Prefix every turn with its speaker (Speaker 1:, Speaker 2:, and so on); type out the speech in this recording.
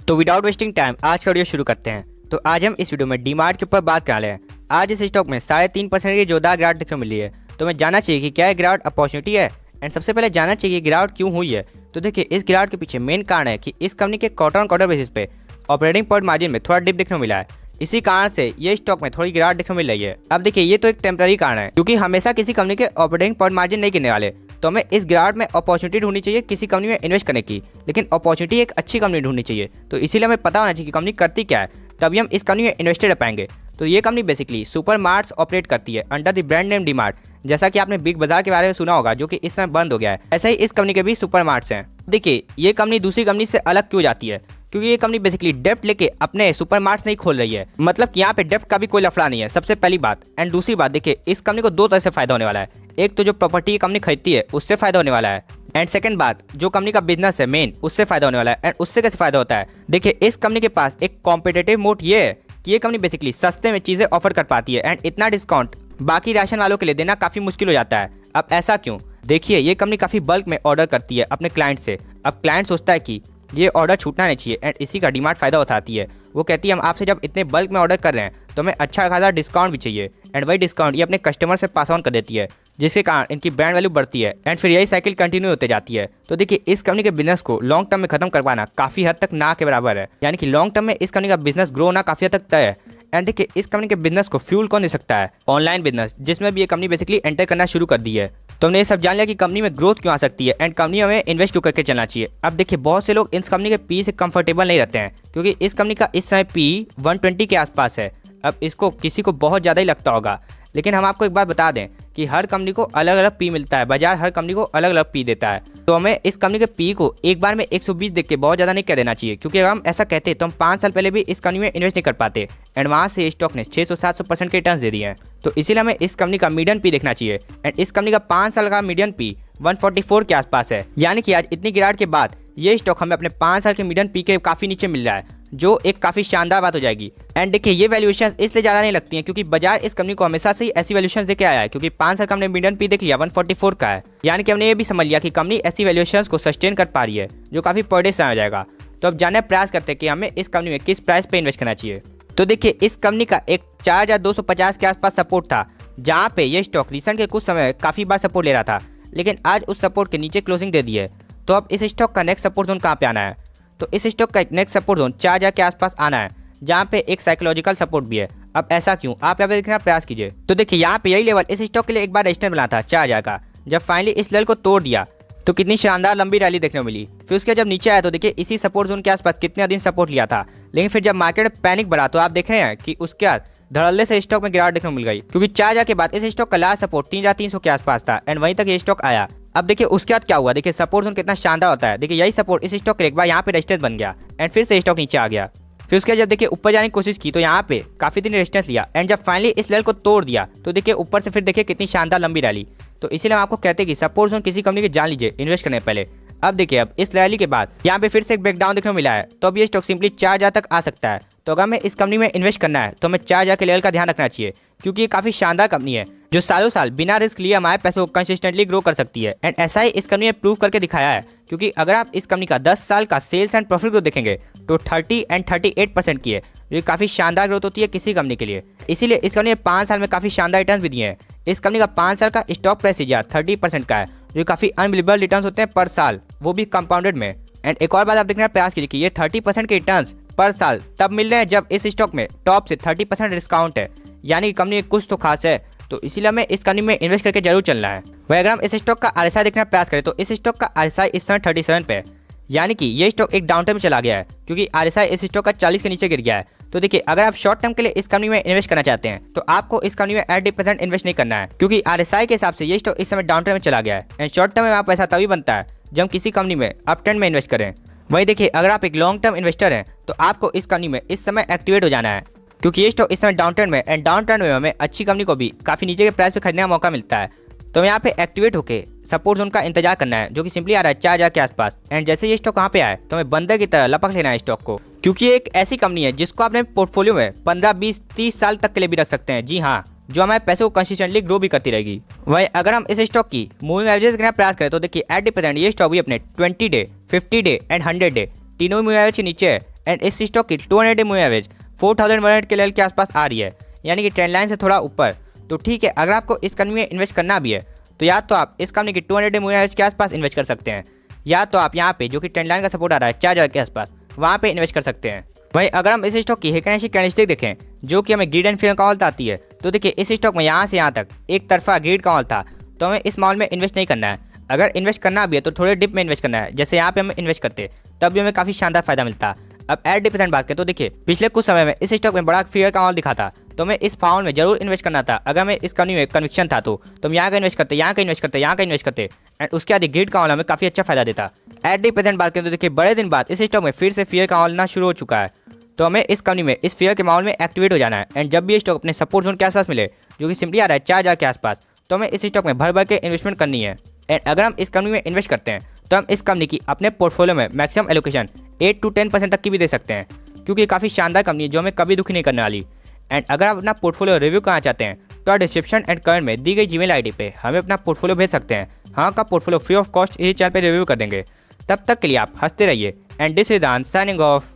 Speaker 1: तो without wasting time आज का वीडियो शुरू करते हैं। तो आज हम इस वीडियो में डीमार्ट के ऊपर बात करने वाले हैं। आज इस स्टॉक में 3.5% की जोरदार गिरावट देखने को मिली है। तो हमें जानना चाहिए कि क्या गिरावट अपॉर्चुनिटी है एंड सबसे पहले जानना चाहिए गिरावट क्यों हुई है। तो देखिए, इस गिरावट के पीछे मेन कारण है कि इस कंपनी के क्वार्टर ऑन क्वार्टर बेसिस पे ऑपरेटिंग प्रॉफिट मार्जिन में थोड़ा डिप देखने को मिला है। इसी कारण से ये स्टॉक में थोड़ी गिरावट देखने को मिल रही है। अब देखिए, ये तो एक टेम्पररी कारण है क्योंकि हमेशा किसी कंपनी के ऑपरेटिंग प्रॉफिट मार्जिन नहीं गिरने वाले। तो हमें इस गिरावट में अपॉर्चुनिटी ढूंढनी चाहिए किसी कंपनी में इन्वेस्ट करने की, लेकिन अपॉर्चुनिटी एक अच्छी कंपनी ढूंढनी चाहिए। तो इसीलिए हमें पता होना चाहिए कि कंपनी करती क्या है, तभी हम इस कंपनी में इन्वेस्टेड रह पाएंगे। तो ये company basically super marts operate करती है under the brand name DMart. जैसा कि आपने बिग बाजार के बारे में सुना होगा, जो कि इस समय बंद हो गया है, ऐसा ही इस कंपनी के भी सुपर मार्ट्स हैं। देखिए, ये कंपनी दूसरी कंपनी से अलग क्यों जाती है, क्योंकि ये कंपनी बेसिकली डेप्ट लेके अपने सुपर मार्ट्स नहीं खोल रही है। मतलब कि यहाँ पे डेप्ट का भी कोई लफड़ा नहीं है, सबसे पहली बात। एंड दूसरी बात, देखिए इस कंपनी को दो तरह से फायदा होने वाला है। एक तो जो प्रॉपर्टी कंपनी खरीदती है उससे फायदा होने वाला है, एंड सेकंड बात, जो कंपनी का बिजनेस है मेन, उससे फायदा होने वाला है। एंड उससे कैसे फायदा होता है, देखिए इस कंपनी के पास एक कॉम्पिटेटिव मोड ये है कि ये कंपनी बेसिकली सस्ते में चीजें ऑफर कर पाती है एंड इतना डिस्काउंट बाकी राशन वालों के लिए देना काफी मुश्किल हो जाता है। अब ऐसा क्यों? देखिए, ये कंपनी काफी बल्क में ऑर्डर करती है अपने क्लाइंट से। अब क्लाइंट सोचता है कि ये ऑर्डर छूटना नहीं चाहिए एंड इसी का डीमार्ट फायदा उठाती है। वो कहती है हम आपसे जब इतने बल्क में ऑर्डर कर रहे हैं तो हमें अच्छा खासा डिस्काउंट भी चाहिए, एंड वही डिस्काउंट ये अपने कस्टमर से पास ऑन कर देती है, जिसके कारण इनकी ब्रांड वैल्यू बढ़ती है एंड फिर यही साइकिल कंटिन्यू होते जाती है। तो देखिए, इस कंपनी के बिजनेस को लॉन्ग टर्म में खत्म करवाना काफी हद तक ना के बराबर है, यानी कि लॉन्ग टर्म में इस कंपनी का बिजनेस ग्रो होना काफी हद तक तय है। एंड देखिए, इस कंपनी के बिजनेस को फ्यूल कौन दे सकता है? ऑनलाइन बिजनेस, जिसमें भी ये कंपनी बेसिकली एंटर करना शुरू कर दी है। तो हमने ये सब जान लिया कि कंपनी में ग्रोथ क्यों आ सकती है एंड कंपनी हमें इन्वेस्ट क्यों करके चलना चाहिए। अब देखिए, बहुत से लोग इस कंपनी के पी से कंफर्टेबल नहीं रहते हैं क्योंकि इस कंपनी का इस समय पी 120 के आसपास है। अब इसको किसी को बहुत ज़्यादा ही लगता होगा, लेकिन हम आपको एक बात बता दें कि हर कंपनी को अलग अलग पी मिलता है, बाजार हर कंपनी को अलग अलग पी देता है। तो हमें इस कंपनी के पी को एक बार में 120 देख के बहुत ज़्यादा नहीं कह देना चाहिए, क्योंकि अगर हम ऐसा कहते तो हम 5 साल पहले भी इस कंपनी में इन्वेस्ट नहीं कर पाते एंड वहाँ से स्टॉक ने 600-700% के रिटर्न दे दिए हैं। तो इसीलिए हमें इस कंपनी का मीडियन पी देखना चाहिए एंड इस कंपनी का 5 साल का मीडियन पी 144 के आसपास है। यानी कि आज इतनी गिरावट के बाद ये स्टॉक हमें अपने 5 साल के मीडियन पी के काफ़ी नीचे मिल रहा है, जो एक काफ़ी शानदार बात हो जाएगी। एंड देखिए, ये वैल्यूएशन इसलिए ज़्यादा नहीं लगती हैं क्योंकि बाजार इस कंपनी को हमेशा से ही ऐसी वैल्यूएशन देके आया है, क्योंकि 5 साल का हमने मीडियन पी देख लिया 144 का है। यानी कि हमने ये भी समझ लिया कि कंपनी ऐसी वैल्यूएशन को सस्टेन कर पा रही है, जो काफ़ी पर डे हो जाएगा। तो अब जानने प्रयास करते हैं कि हमें इस कंपनी में किस प्राइस पे इन्वेस्ट करना चाहिए। तो देखिए, इस कंपनी का एक 4250 के आसपास सपोर्ट था, जहाँ पे ये स्टॉक रिसेंट के कुछ समय काफ़ी बार सपोर्ट ले रहा था, लेकिन आज उस सपोर्ट के नीचे क्लोजिंग दे दी है। तो अब इस स्टॉक का नेक्स्ट सपोर्ट जोन कहाँ पे आना है? तो इस स्टॉक का नेक्स्ट सपोर्ट जोन 4000 के आसपास आना है, जहाँ पे एक साइकोलॉजिकल सपोर्ट भी है। अब ऐसा क्यों, आप यहाँ पे देखने का प्रयास कीजिए। तो देखिए, यहाँ पे यही लेवल इस स्टॉक के लिए एक बार रेजिस्टेंस बना था 4000 का। जब फाइनली इस लेवल को तोड़ दिया तो कितनी शानदार लंबी रैली देखने को मिली। फिर उसके जब नीचे आया तो देखिए, इसी सपोर्ट जोन के आसपास कितने दिन सपोर्ट लिया था, लेकिन फिर जब मार्केट पैनिक बढ़ा तो आप देख रहे हैं कि उसके बाद धड़ल्ले से स्टॉक में गिरावट देखने को मिल गई, क्योंकि 4000 के बाद इस स्टॉक का लास्ट सपोर्ट 3300 के आसपास था एंड वहीं तक ये स्टॉक आया। अब देखिए, उसके बाद क्या हुआ, देखिए सपोर्ट जोन कितना शानदार होता है। देखिए, यही सपोर्ट इस स्टॉक के लिए एक बार यहाँ पे रेजिस्टेंस बन गया एंड फिर से स्टॉक नीचे आ गया। फिर उसके जब देखिए ऊपर जाने की कोशिश की तो यहाँ पे काफी दिन रेजिस्टेंस लिया एंड जब फाइनली इस लेवल को तोड़ दिया तो देखिए ऊपर से फिर देखिए कितनी शानदार लंबी रैली। तो इसीलिए हम आपको कहते हैं कि सपोर्ट जोन किसी कंपनी के जान लीजिए इन्वेस्ट करने पहले। अब देखिए, अब इस रैली के बाद यहाँ पे फिर से एक ब्रेकडाउन देखने को मिला है, तो अब ये स्टॉक सिंपली 4000 तक आ सकता है। तो अगर हमें इस कंपनी में इन्वेस्ट करना है तो हमें 4000 के लेवल का ध्यान रखना चाहिए, क्योंकि ये काफी शानदार कंपनी है जो सालों साल बिना रिस्क लिए हमारे पैसों को कंसिस्टेंटली ग्रो कर सकती है। एंड ऐसा ही इस कंपनी ने प्रूव करके दिखाया है, क्योंकि अगर आप इस कंपनी का 10 साल का सेल्स एंड प्रॉफिट ग्रोथ देखेंगे तो 30 एंड 38% की है, जो काफी शानदार ग्रोथ होती है किसी कंपनी के लिए। इसीलिए इस कंपनी ने 5 साल में काफी शानदार रिटर्न भी दिए हैं। इस कंपनी का 5 साल का स्टॉक प्राइस 30% का है, जो काफी अनबिलीवेबल रिटर्न होते हैं पर साल, वो भी कंपाउंडेड में। एंड एक और बात आप देखने का प्रयास कीजिए कि ये 30% के रिटर्न पर साल तब मिल रहे हैं जब इस स्टॉक में टॉप से 30% डिस्काउंट है, यानी कि कंपनी कुछ तो खास है। तो इसीलिए हमें इस कंपनी में इन्वेस्ट करके जरूर चलना है। वही अगर हम इस स्टॉक का RSI देखने का प्रयास करें तो इस स्टॉक का RSI इस समय 37 पे है, यानी कि ये स्टॉक एक डाउन टाइम में चला गया है, क्योंकि RSI इस स्टॉक का 40 के नीचे गिर गया है। तो देखिए, अगर आप शॉर्ट टर्म के लिए इस कंपनी में इन्वेस्ट करना चाहते हैं तो आपको इस कंपनी में 80% इन्वेस्ट नहीं करना है, क्योंकि RSI के हिसाब से ये स्टॉक इस समय डाउन टाइम में चला गया है एंड शॉर्ट टर्म में आप पैसा तभी बनता है जब हम किसी कंपनी में अप ट्रेंड में इन्वेस्ट करें। वही देखिए, अगर आप एक लॉन्ग टर्म इन्वेस्टर हैं तो आपको इस कंपनी में इस समय एक्टिवेट हो जाना है, क्योंकि ये स्टॉक इस समय डाउन ट्रेंड में एंड डाउन ट्रेंड में हमें अच्छी कंपनी को भी काफी नीचे के प्राइस पे खरीदने का मौका मिलता है। तो यहाँ पे एक्टिवेट होकर सपोर्ट जोन का इंतजार करना है, जो कि सिंपली आ रहा है 4000 के आसपास। एंड जैसे ये स्टॉक वहाँ पे आए तो हमें बंदर की तरह लपक लेना है स्टॉक को, क्योंकि ये एक ऐसी कंपनी है जिसको अपने पोर्टफोलियो में 15, 20, 30 साल तक के लिए भी रख सकते हैं। जी हाँ, जो हमारे पैसे को कंसिस्टेंटली ग्रो भी करती रहेगी। वही अगर हम इस स्टॉक की मूविंग एवरेज करने का प्रयास करें तो देखिए 80% ये स्टॉक भी अपने 20 डे, 50 डे एंड 100 डे तीनों मूविंग एवरेज के नीचे है एंड इस स्टॉक की 200 मूविंग एवरेज 4100 के लेवल के आसपास आ रही है, यानी कि ट्रेंड लाइन से थोड़ा ऊपर। तो ठीक है, अगर आपको इस कंपनी में इन्वेस्ट करना भी है तो या तो आप इस कंपनी की 200 मूविंग एवरेज के आसपास इन्वेस्ट कर सकते हैं, या तो आप यहाँ पे जो कि ट्रेंड लाइन का सपोर्ट आ रहा है 4000 के आसपास, वहाँ पे इन्वेस्ट कर सकते हैं। वहीं अगर हम इस स्टॉक की हेकेनेशी कैंडलस्टिक देखें जो कि हमें ग्रीड एंड फियर का मॉडल आती है, तो देखिए इस स्टॉक में यहाँ से यहाँ तक एक तरफा ग्रीड का मॉडल था, तो हमें इस मॉडल में इन्वेस्ट नहीं करना है। अगर इन्वेस्ट करना भी है तो थोड़े डिप में इन्वेस्ट करना है, जैसे यहाँ पे हम इन्वेस्ट करते तब भी हमें काफ़ी शानदार फायदा मिलता। अब एट डिपेंडेंट बात करें तो देखिए पिछले कुछ समय में इस स्टॉक में बड़ा फियर का मॉडल दिखा था, तो हमें इस फाउंड में जरूर इन्वेस्ट करना था। अगर हमें इस कंपनी में कन्विक्शन था तो हम यहाँ का इन्वेस्ट करते, यहाँ का इन्वेस्ट करते, यहाँ का इन्वेस्ट करते, एंड उसके बाद ग्रीड का मॉडल हमें काफ़ी अच्छा फायदा देता। एट दी प्रेजेंट बात करें तो देखिए बड़े दिन बाद इस स्टॉक में फिर से फियर का मॉडल शुरू हो चुका है, तो हमें इस कंपनी में इस फियर के माहौल में एक्टिवेट हो जाना है। एंड जब भी ये स्टॉक अपने सपोर्ट जोन के आसपास मिले जो कि सिंपली आ रहा है 4000 के आसपास, तो हमें इस स्टॉक में भर भर के इन्वेस्टमेंट करनी है। एंड अगर हम इस कंपनी में इन्वेस्ट करते हैं तो हम इस कंपनी की अपने पोर्टफोलियो में मैक्सिमम एलोकेशन 8 to 10% तक की भी दे सकते हैं, क्योंकि ये काफ़ी शानदार कंपनी है जो हमें कभी दुखी नहीं करने वाली। एंड अगर आप अपना पोर्टफोलियो रिव्यू करना चाहते हैं तो आप डिस्क्रिप्शन एंड कमेंट में दी गई जीमेल आईडी पे हमें अपना पोर्टफोलियो भेज सकते हैं। हाँ का पोर्टफोलियो फ्री ऑफ कॉस्ट इसी चैनल पर रिव्यू कर देंगे। तब तक के लिए आप हंसते रहिए एंड दिस इज दान साइनिंग ऑफ।